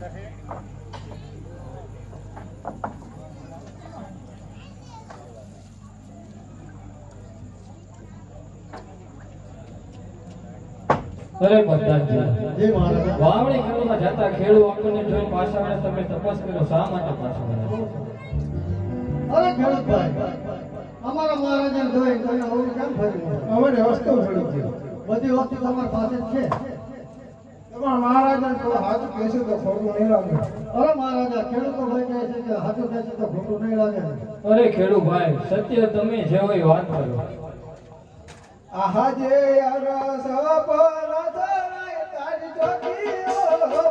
અરે પ્રધાનજી, જય મહારાજ. વાવણી કરવામાં જતા ખેડૂ આપણને જોઈ પાછા આવે તમે તપાસ કરો શા માટે પાછા આવે? અરે ખેડૂતભાઈ, અમારા મહારાજાને જોઈ કોઈને આવું કેમ થયું? અમારે વસ્તુ પડી છે. બધી વસ્તુ તમારી પાસે જ છે. તમારા મહારાજાને તો હાથ કહેશે તો ખોટું નહીં લાગે. અરે મહારાજા, ખેડૂતો ભાઈ કહે છે કે હાથું કહેશે તો ખોટું નહીં લાગે. અરે ખેડૂ ભાઈ, સત્ય તમે જે હોય વાત કરો. આહા જે અરસ પર ધરાય તારી ચોકીઓ પર.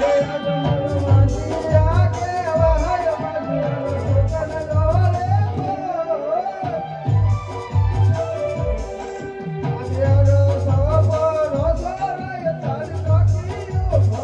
એ અજમલવાજીયા કહેવાય મજિયાનો સુકન ડોલે પર. આજે અરસ પર ધરાય તારી ચોકીઓ પર.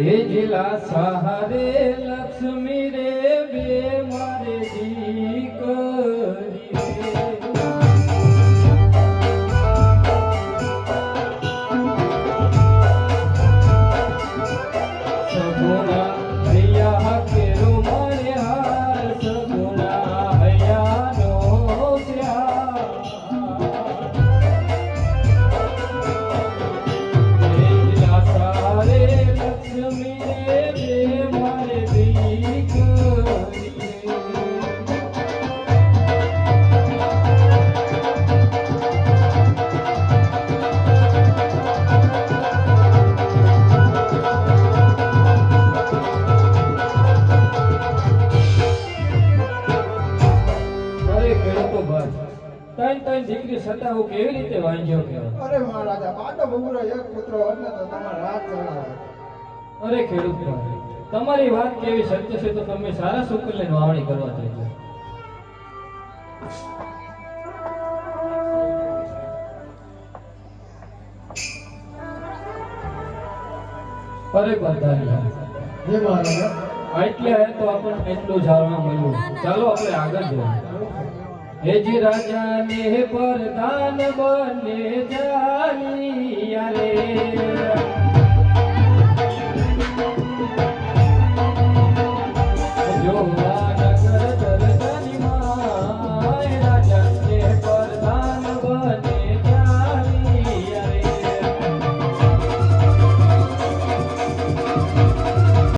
હે જિલ્લા સહારે લક્ષ્મી રે બે મારે દીકરી સગુણા હૈયા કેરો મારે હાર સગુણા હૈયાનો પ્યાર હે જિલ્લા સહારે લક્ષ્મી રે બે મારે દીકરી ત્રણ દીકરી છતાં હું કેવી રીતે વાંચ્યો કહેવાય? અરે મહારાજા, પાટો બબુરો એક પુત્ર હોત ને તો તમારે રાત ચડાવે. અરે ખેડૂત ભાઈ, તમારી વાત કેવી સત્ય છે તો તમે સારા શુક્રને વાવણી કરવા જજો. અરે બધાને જય મહારાજા. એટલે તો આપણને એટલું જાણવા મળ્યું. ચાલો આપણે આગળ જોઈએ. હેજી રાજાને પ્રધાન બને જાલિયા રે જો